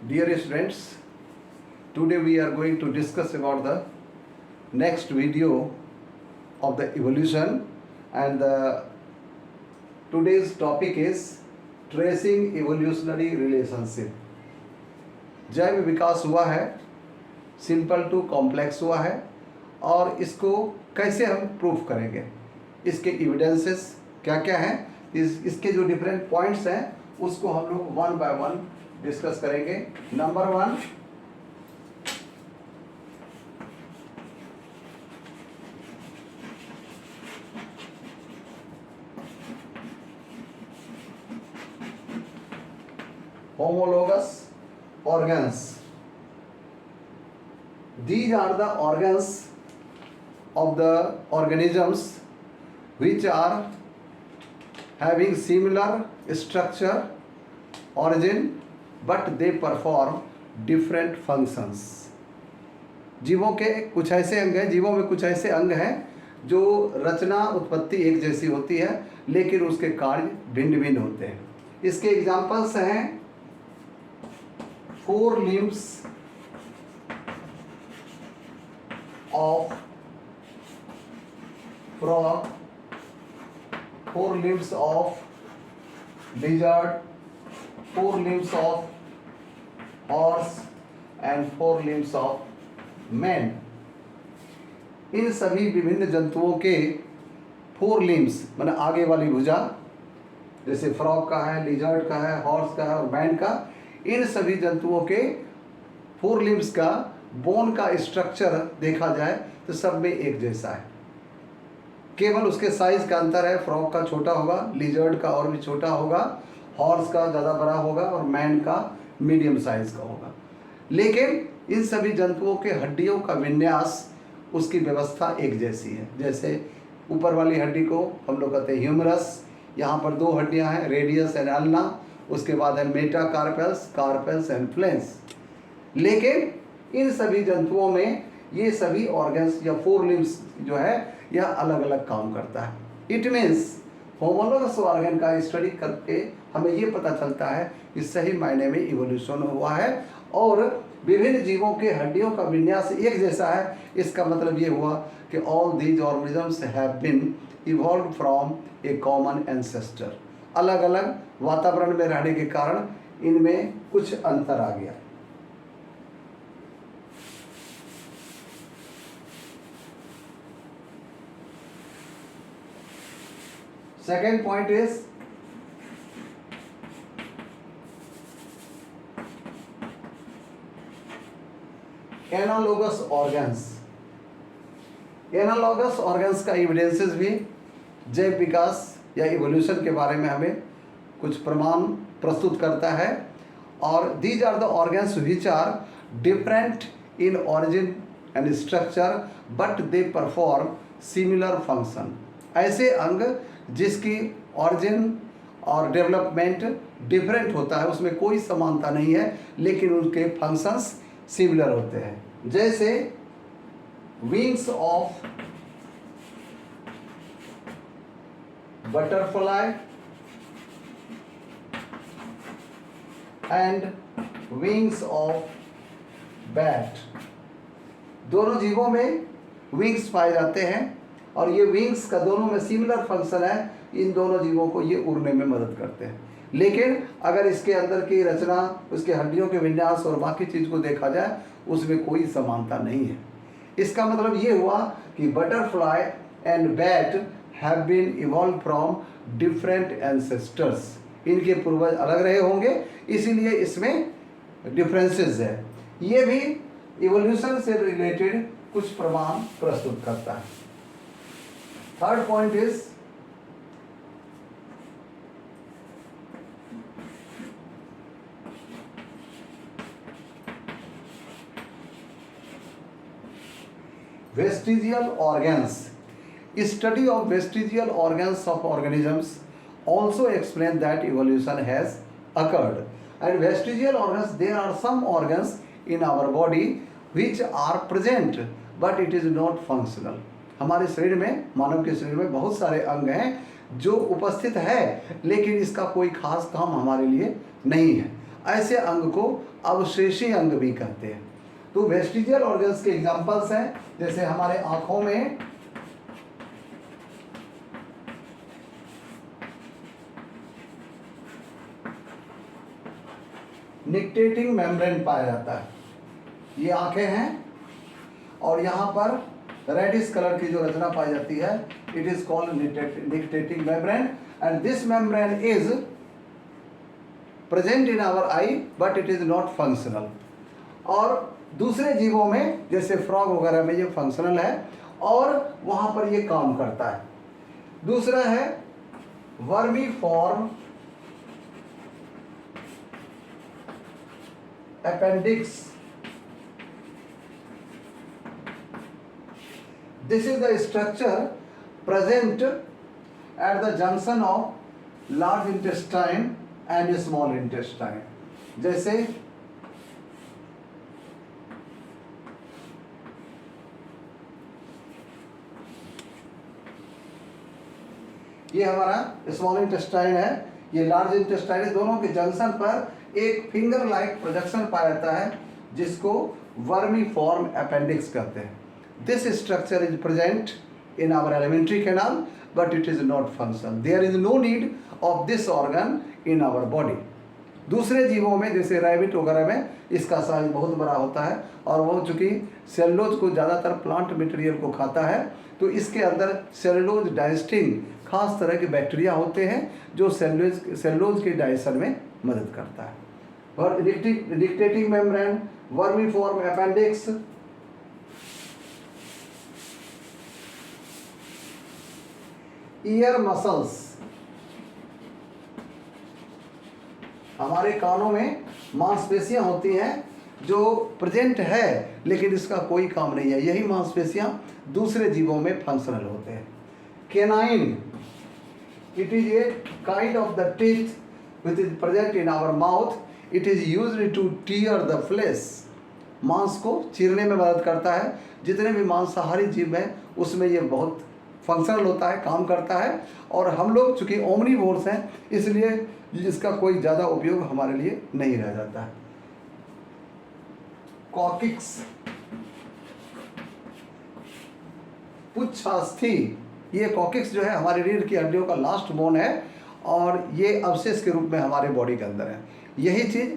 Dear students, today we are going to discuss about the next video of the evolution, and today's topic is tracing evolutionary relationship. जैव विकास हुआ है, simple to complex हुआ है, और इसको कैसे हम प्रूफ करेंगे, इसके एविडेंसेस क्या क्या हैं, इसके जो डिफरेंट पॉइंट्स हैं उसको हम लोग वन बाय वन डिस्कस करेंगे. Number one, homologous organs. These are the organs of the organisms which are having similar structure, origin, but they perform different functions. जीवों के कुछ ऐसे अंग हैं, जीवों में कुछ ऐसे अंग हैं जो रचना उत्पत्ति एक जैसी होती है, लेकिन उसके कार्य भिन्न भिन्न होते हैं. इसके एग्जाम्पल्स हैं four limbs of frog, four limbs of lizard, four limbs of horse and four limbs of man. इन सभी विभिन्न जंतुओं के फोर लिम्स माने आगे वाली भुजा, जैसे फ्रॉग का है, लिजर्ड का है, हॉर्स का है और मैन का, इन सभी जंतुओं के फोर लिम्स का बोन का स्ट्रक्चर देखा जाए तो सब में एक जैसा है. केवल उसके साइज का अंतर है. फ्रॉग का छोटा होगा, लिजर्ड का और भी छोटा होगा, हॉर्स का ज़्यादा बड़ा होगा और मैन का मीडियम साइज का होगा. लेकिन इन सभी जंतुओं के हड्डियों का विन्यास, उसकी व्यवस्था एक जैसी है. जैसे ऊपर वाली हड्डी को हम लोग कहते हैं ह्यूमरस, यहाँ पर दो हड्डियाँ हैं, रेडियस एंड अल्ना. उसके बाद है मेटाकार्पल्स, कार्पल्स एंड फ्लेंस. लेकिन इन सभी जंतुओं में ये सभी ऑर्गन्स या फोर लिम्स जो है यह अलग अलग काम करता है. इट मीन्स होमोलोगस ऑर्गन का स्टडी करके हमें ये पता चलता है कि सही मायने में इवोल्यूशन हुआ है और विभिन्न जीवों के हड्डियों का विन्यास एक जैसा है. इसका मतलब ये हुआ कि all these organisms have been evolve from a common ancestor. अलग अलग वातावरण में रहने के कारण इनमें कुछ अंतर आ गया. Second point is analogous organs. Analogous organs का एविडेंसेस भी जैव विकास या इवोल्यूशन के बारे में हमें कुछ प्रमाण प्रस्तुत करता है. और these are the organs which are different in origin and structure but they perform similar function. ऐसे अंग जिसकी ऑरिजिन और डेवलपमेंट डिफरेंट होता है, उसमें कोई समानता नहीं है, लेकिन उनके फंक्शंस सिमिलर होते हैं. जैसे wings of butterfly and wings of bat. दोनों जीवों में विंग्स पाए जाते हैं और ये विंग्स का दोनों में सिमिलर फंक्शन है. इन दोनों जीवों को ये उड़ने में मदद करते हैं. लेकिन अगर इसके अंदर की रचना, उसके हड्डियों के विन्यास और बाकी चीज़ को देखा जाए, उसमें कोई समानता नहीं है. इसका मतलब ये हुआ कि butterfly and bat have been evolve from different ancestors. इनके पूर्वज अलग रहे होंगे, इसीलिए इसमें डिफरेंसेस है. ये भी इवोल्यूशन से रिलेटेड कुछ प्रमाण प्रस्तुत करता है. Third point is vestigial organs. Study of vestigial organs of organisms also explain that evolution has occurred. And vestigial organs, there are some organs in our body which are present but it is not functional. हमारे शरीर में, मानव के शरीर में बहुत सारे अंग हैं जो उपस्थित है, लेकिन इसका कोई खास काम हमारे लिए नहीं है. ऐसे अंग को अवशेषी अंग भी कहते हैं। तो वेस्टिजियल ऑर्गन्स के एग्जांपल्स हैं, जैसे हमारे आंखों में निक्टेटिंग मेम्ब्रेन पाया जाता है। ये आंखें हैं और यहाँ पर रेडिश कलर की जो रचना पाई जाती है, it is called nictitating membrane, and this membrane is present in our eye but it is not functional. और दूसरे जीवों में जैसे फ्रॉग वगैरह में ये फंक्शनल है और वहाँ पर ये काम करता है। दूसरा है vermiform appendix. This is the structure present at the junction of large intestine and small intestine. जैसे ये हमारा स्मॉल इंटेस्टाइन है, ये लार्ज इंटेस्टाइन है, दोनों के जंक्शन पर एक फिंगर लाइक प्रोजेक्शन पाया जाता है जिसको वर्मीफॉर्म अपेंडिक्स कहते हैं। This structure is present in our alimentary canal but it is not functional. There is no need of this organ in our body. दूसरे जीवों में जैसे रैबिट वगैरह में इसका साइज बहुत बड़ा होता है और वो चूँकि सेलुलोज को ज़्यादातर प्लांट मटेरियल को खाता है, तो इसके अंदर सेलुलोज डाइजेस्टिंग खास तरह के बैक्टीरिया होते हैं जो सेलुलोज के डाइजेशन में मदद करता है। और nictitating membrane, vermiform appendix, ear muscles, हमारे कानों में मांसपेशियां होती हैं जो प्रेजेंट है लेकिन इसका कोई काम नहीं है, यही मांसपेशियां दूसरे जीवों में फंक्शनल होते हैं। Canine, it is a kind of the teeth which is present in our mouth, it is used to tear the flesh. मांस को चीरने में मदद करता है। जितने भी मांसाहारी जीव हैं उसमें ये बहुत फंक्शनल होता है, काम करता है। और हम लोग चूँकि ओमनीवोर्स हैं इसलिए इसका कोई ज़्यादा उपयोग हमारे लिए नहीं रह जाता है। कॉकिक्स, पुच्छास्थि, ये कॉकिक्स जो है हमारे रीढ़ की हड्डियों का लास्ट बोन है और ये अवशेष के रूप में हमारे बॉडी के अंदर है। यही चीज़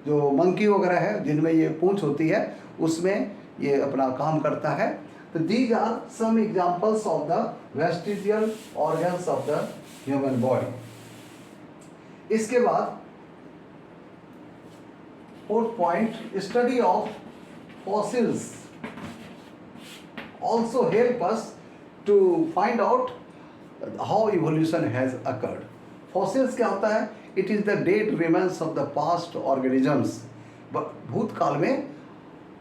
जो मंकी वगैरह है जिनमें ये पूंछ होती है उसमें ये अपना काम करता है। तो these are some examples of the vestigial organs of the human body. इसके बाद fourth point, study of fossils also help us to find out how evolution has occurred. Fossils क्या होता है? It is the dead remains of the past organisms. भूतकाल में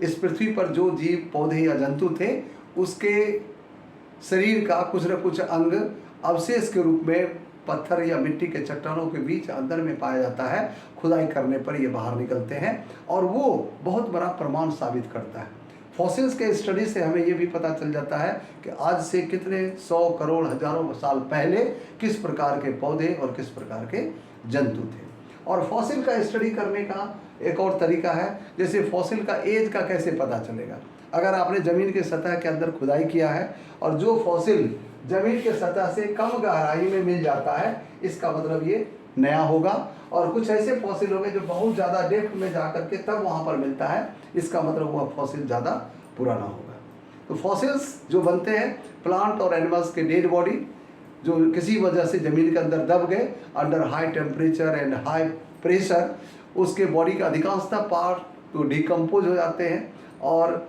इस पृथ्वी पर जो जीव, पौधे या जंतु थे उसके शरीर का कुछ न कुछ अंग अवशेष के रूप में पत्थर या मिट्टी के चट्टानों के बीच अंदर में पाया जाता है। खुदाई करने पर ये बाहर निकलते हैं और वो बहुत बड़ा प्रमाण साबित करता है। फॉसिल्स के स्टडी से हमें ये भी पता चल जाता है कि आज से कितने 100 करोड़ हजारों साल पहले किस प्रकार के पौधे और किस प्रकार के जंतु थे। और फॉसिल का स्टडी करने का एक और तरीका है, जैसे फॉसिल का एज का कैसे पता चलेगा। अगर आपने ज़मीन के सतह के अंदर खुदाई किया है और जो फॉसिल ज़मीन के सतह से कम गहराई में मिल जाता है इसका मतलब ये नया होगा। और कुछ ऐसे फॉसिल हो गए जो बहुत ज़्यादा डेप्थ में जा करके तब वहाँ पर मिलता है, इसका मतलब वह फॉसिल ज़्यादा पुराना होगा। तो फॉसिल्स जो बनते हैं प्लांट और एनिमल्स के डेड बॉडी जो किसी वजह से ज़मीन के अंदर दब गए under high temperature and high pressure, उसके बॉडी का अधिकांशतः पार्ट तो डिकम्पोज हो जाते हैं और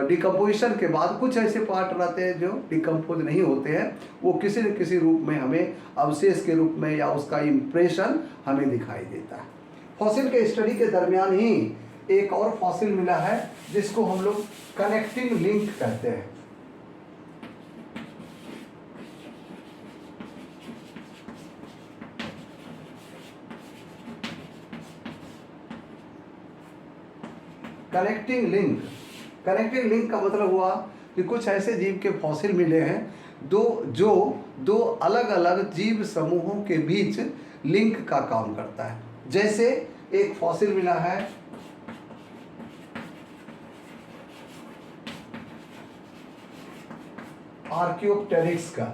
डिकम्पोजिशन के बाद कुछ ऐसे पार्ट रहते हैं जो डिकम्पोज नहीं होते हैं, वो किसी न किसी रूप में हमें अवशेष के रूप में या उसका इम्प्रेशन हमें दिखाई देता है। फॉसिल के स्टडी के दरमियान ही एक और फॉसिल मिला है जिसको हम लोग कनेक्टिंग लिंक कहते हैं। कनेक्टिंग लिंक, कनेक्टिंग लिंक का मतलब हुआ कि कुछ ऐसे जीव के फॉसिल मिले हैं जो दो अलग अलग जीव समूहों के बीच लिंक का काम करता है। जैसे एक फॉसिल मिला है आर्कियोप्टेरिक्स का।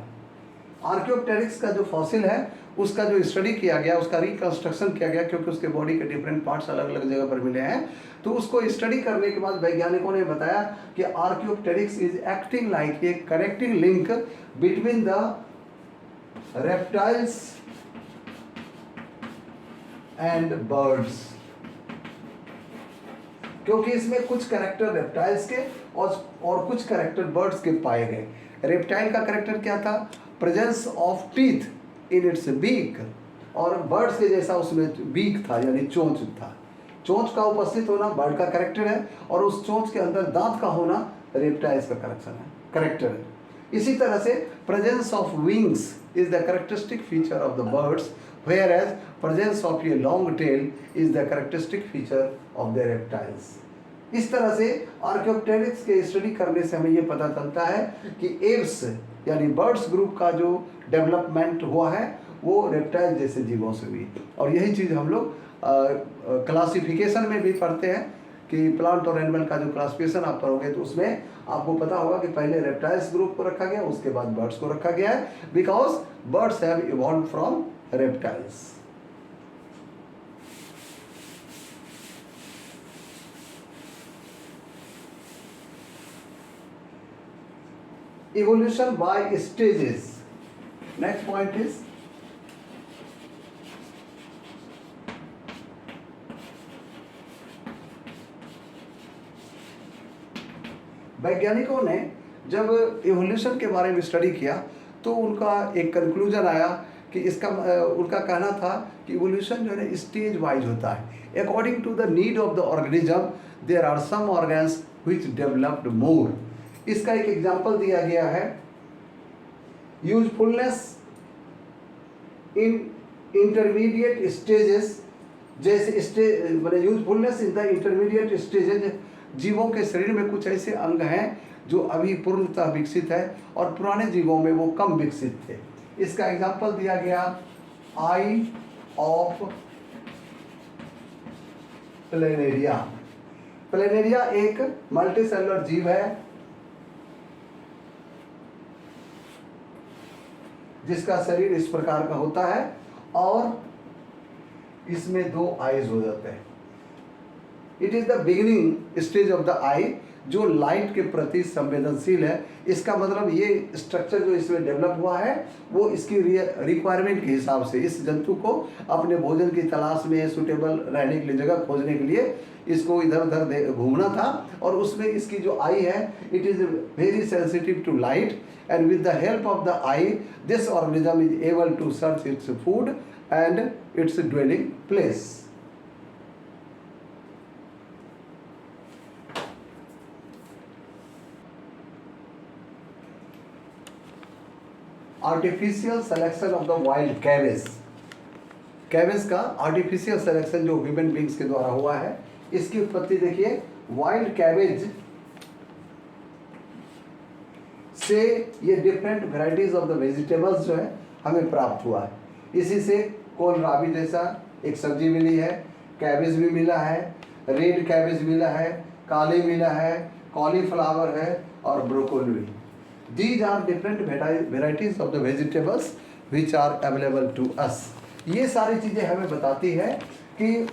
आर्कियोप्टेरिक्स का जो फॉसिल है उसका जो स्टडी किया गया, उसका रिकंस्ट्रक्शन किया गया, क्योंकि उसके बॉडी के डिफरेंट पार्ट्स अलग अलग जगह पर मिले हैं। तो उसको स्टडी करने के बाद वैज्ञानिकों ने बताया कि Archaeopteryx is acting like a connecting link between the reptiles and birds, क्योंकि इसमें कुछ कैरेक्टर रेप्टाइल्स के और कुछ कैरेक्टर बर्ड्स के पाए गए। रेप्टाइल का कैरेक्टर क्या था? Presence of teeth in its beak, और बर्ड्स के जैसा उसमें बीक था, यानी चोंच था। चोंच का उपस्थित होना बर्ड का कैरेक्टर है, और उस चोंच के अंदर दांत का होना रेप्टाइल्स का कैरेक्टर है। इसी तरह से presence of wings is the characteristic feature of the birds, whereas presence of a long tail is the characteristic feature of the reptiles। इस तरह से आर्कियोप्टेरिक्स के स्टडी करने से हमें ये पता चलता है कि एव्स यानी बर्ड्स ग्रुप का जो डेवलपमेंट हुआ है वो रेप्टाइल जैसे जीवों से हुई। और यही चीज़ हम लोग क्लासिफिकेशन में भी पढ़ते हैं कि प्लांट और एनिमल का जो क्लासिफिकेशन आप पढ़ोगे तो उसमें आपको पता होगा कि पहले रेप्टाइल्स ग्रुप को रखा गया, उसके बाद बर्ड्स को रखा गया है, because birds have evolved from reptiles। Evolution by stages। Next point is वैज्ञानिकों ने जब इवोल्यूशन के बारे में स्टडी किया तो उनका एक कंक्लूजन आया कि इसका उनका कहना था कि इवोल्यूशन जो है स्टेज वाइज होता है। According to the need of the organism there are some organs which developed more. इसका एक एग्जांपल दिया गया है, यूजफुलनेस इन इंटरमीडिएट स्टेजेस, जैसे मतलब usefulness in the intermediate stages, जीवों के शरीर में कुछ ऐसे अंग हैं जो अभी पूर्णतः विकसित है और पुराने जीवों में वो कम विकसित थे। इसका एग्जांपल दिया गया आई ऑफ प्लेनेरिया। प्लेनेरिया एक मल्टीसेलुलर जीव है जिसका शरीर इस प्रकार का होता है और इसमें 2 आईज हो जाते हैं। It is the beginning stage of the eye जो लाइट के प्रति संवेदनशील है। इसका मतलब ये स्ट्रक्चर जो इसमें डेवलप हुआ है वो इसकी रिक्वायरमेंट के हिसाब से, इस जंतु को अपने भोजन की तलाश में सूटेबल रहने के लिए जगह खोजने के लिए इसको इधर उधर घूमना था, और उसमें इसकी जो आई है it is very sensitive to light, and with the help of the eye this organism is able to search its food and its dwelling place. Artificial selection of the wild cabbage. Cabbage का artificial selection जो human beings के द्वारा हुआ है, इसकी उत्पत्ति देखिए, wild cabbage से ये different varieties of the vegetables जो है हमें प्राप्त हुआ है। इसी से कोलराबी जैसा एक सब्जी मिली है, कैबेज भी मिला है, रेड कैबेज मिला है, काली मिला है, कॉलीफ्लावर है और broccoli. These are different varieties of the vegetables which are available to us। ये सारी चीज़ें हमें बताती है कि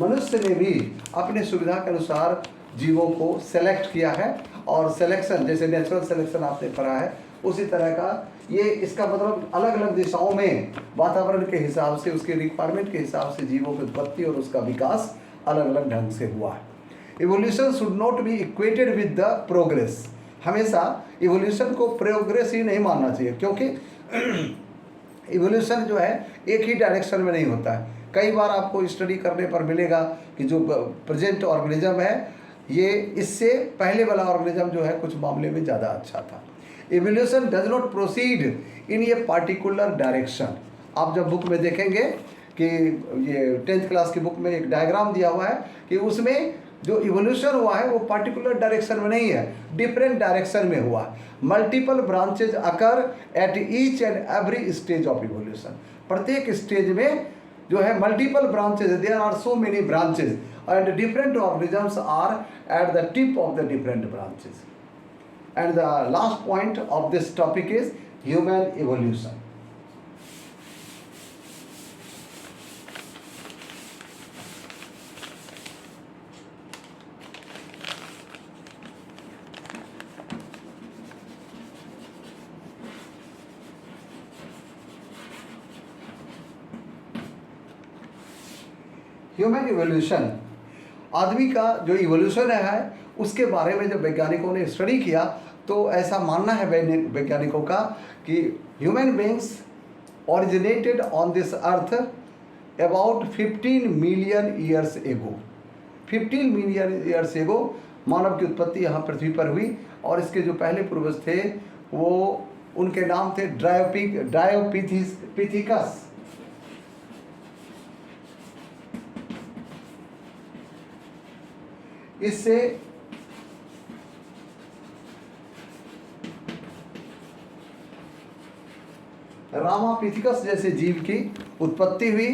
मनुष्य ने भी अपने सुविधा के अनुसार जीवों को सेलेक्ट किया है, और सिलेक्शन जैसे नेचुरल सिलेक्शन आपने पढ़ा है उसी तरह का ये, इसका मतलब अलग अलग दिशाओं में वातावरण के हिसाब से, उसके रिक्वायरमेंट के हिसाब से जीवों की उत्पत्ति और उसका विकास अलग अलग ढंग से हुआ है। Evolution should not be equated with the progress. हमेशा इवोल्यूशन को प्रोग्रेस ही नहीं मानना चाहिए, क्योंकि इवोल्यूशन जो है एक ही डायरेक्शन में नहीं होता है। कई बार आपको स्टडी करने पर मिलेगा कि जो प्रेजेंट ऑर्गेनिज्म है ये इससे पहले वाला ऑर्गेनिज्म जो है कुछ मामले में ज़्यादा अच्छा था। Evolution does not proceed in a particular direction. आप जब बुक में देखेंगे कि ये 10th क्लास की बुक में एक डायग्राम दिया हुआ है कि उसमें जो इवोल्यूशन हुआ है वो पर्टिकुलर डायरेक्शन में नहीं है, डिफरेंट डायरेक्शन में हुआ। Multiple branches occur at each and every stage of evolution. प्रत्येक स्टेज में जो है multiple branches, there are so many branches and different organisms are at the tip of the different branches. And the last point of this topic is human evolution. Human evolution, आदमी का जो evolution है उसके बारे में जब वैज्ञानिकों ने स्टडी किया तो ऐसा मानना है वैज्ञानिकों का कि human beings originated on this earth about 15 million years ago. 15 million years ago मानव की उत्पत्ति यहाँ पृथ्वी पर हुई. और इसके जो पहले पूर्वज थे वो उनके नाम थे ड्रायोपिथिकस. इससे रामापिथिकस जैसे जीव की उत्पत्ति हुई.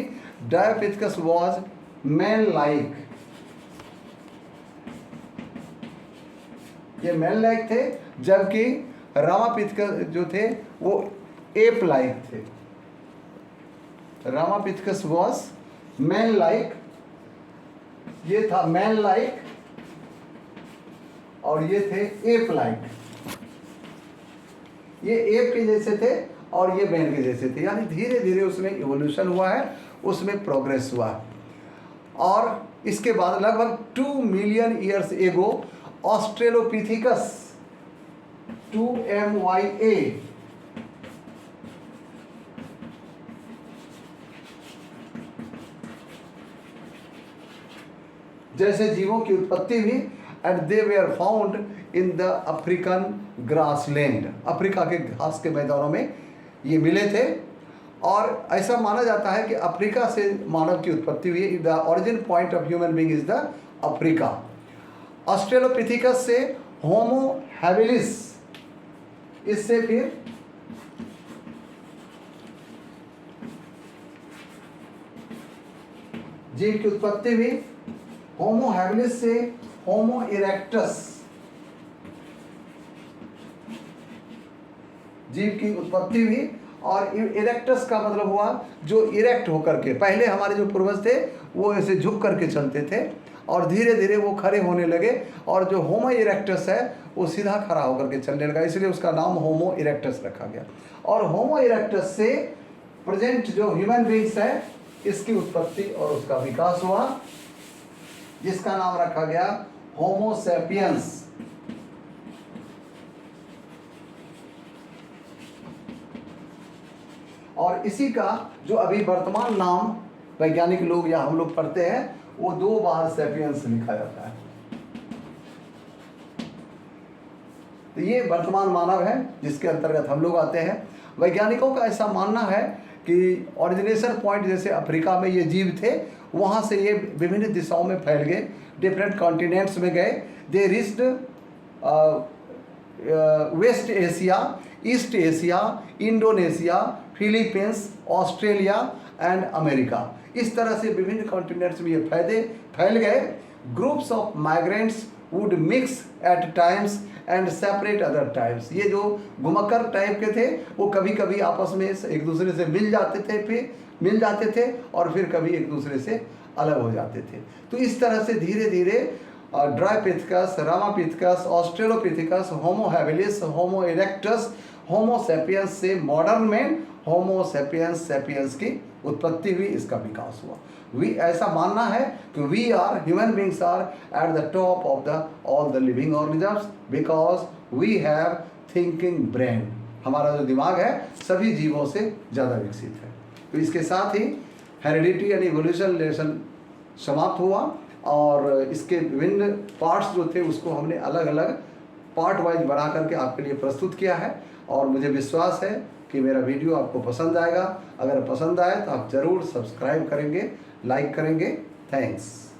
डायोपिथिकस वॉज मैन लाइक, ये मैन लाइक थे, जबकि रामापिथिकस जो थे वो एप लाइक थे. रामापिथिकस वॉज मैन लाइक, ये था मैन लाइक, और ये थे एप लाइक. ये एप के जैसे थे और ये मैन के जैसे थे. यानी धीरे धीरे उसमें इवोल्यूशन हुआ है, उसमें प्रोग्रेस हुआ. और इसके बाद लगभग 2 million years ago Australopithecus 2MYA जैसे जीवों की उत्पत्ति हुई. And they were found in the African grassland. Africa के घास के मैदानों में ये मिले थे. और ऐसा माना जाता है कि अफ्रीका से मानव की उत्पत्ति हुई. The origin point of human being is the Africa. Australopithecus से होमो हैबिलिस, इससे फिर जीव की उत्पत्ति हुई. होमो हैबिलिस से होमो इरेक्टस जीव की उत्पत्ति हुई. और इरेक्टस का मतलब हुआ जो इरेक्ट होकर के, पहले हमारे जो पूर्वज थे वो ऐसे झुक करके चलते थे और धीरे धीरे वो खड़े होने लगे. और जो होमो इरेक्टस है वो सीधा खड़ा होकर के चलने लगा, इसलिए उसका नाम होमो इरेक्टस रखा गया. और होमो इरेक्टस से प्रेजेंट जो ह्यूमन बींग्स है इसकी उत्पत्ति और उसका विकास हुआ, जिसका नाम रखा गया होमो सैपियंस. और इसी का जो अभी वर्तमान नाम वैज्ञानिक लोग या हम लोग पढ़ते हैं वो 2 बार सैपियंस लिखा जाता है. तो ये वर्तमान मानव है जिसके अंतर्गत हम लोग आते हैं. वैज्ञानिकों का ऐसा मानना है कि ओरिजिनेशन पॉइंट जैसे अफ्रीका में ये जीव थे, वहाँ से ये विभिन्न दिशाओं में फैल गए, डिफरेंट कॉन्टिनेंट्स में गए. They reached west Asia, east Asia, Indonesia, Philippines, Australia and America. इस तरह से विभिन्न कॉन्टिनेंट्स में ये फैल गए. Groups of migrants would mix at times and separate other times. ये जो घुमक्कर टाइप के थे वो कभी कभी आपस में एक दूसरे से मिल जाते थे और फिर कभी एक दूसरे से अलग हो जाते थे. तो इस तरह से धीरे धीरे Dryopithecus, Ramapithecus, Australopithecus, Homo habilis, होमो इरेक्टस, होमो सैपियंस से मॉडर्न में होमो सैपियंस की उत्पत्ति हुई, इसका विकास हुआ. ऐसा मानना है कि we are human beings are at the top of the all the living organisms because we have thinking brain. हमारा जो दिमाग है सभी जीवों से ज़्यादा विकसित है. तो इसके साथ ही हेरिडिटी एंड इवोल्यूशन लेसन समाप्त हुआ और इसके विभिन्न पार्ट्स जो थे उसको हमने अलग अलग पार्ट वाइज बना करके आपके लिए प्रस्तुत किया है. और मुझे विश्वास है कि मेरा वीडियो आपको पसंद आएगा. अगर पसंद आए तो आप ज़रूर सब्सक्राइब करेंगे, लाइक करेंगे. थैंक्स.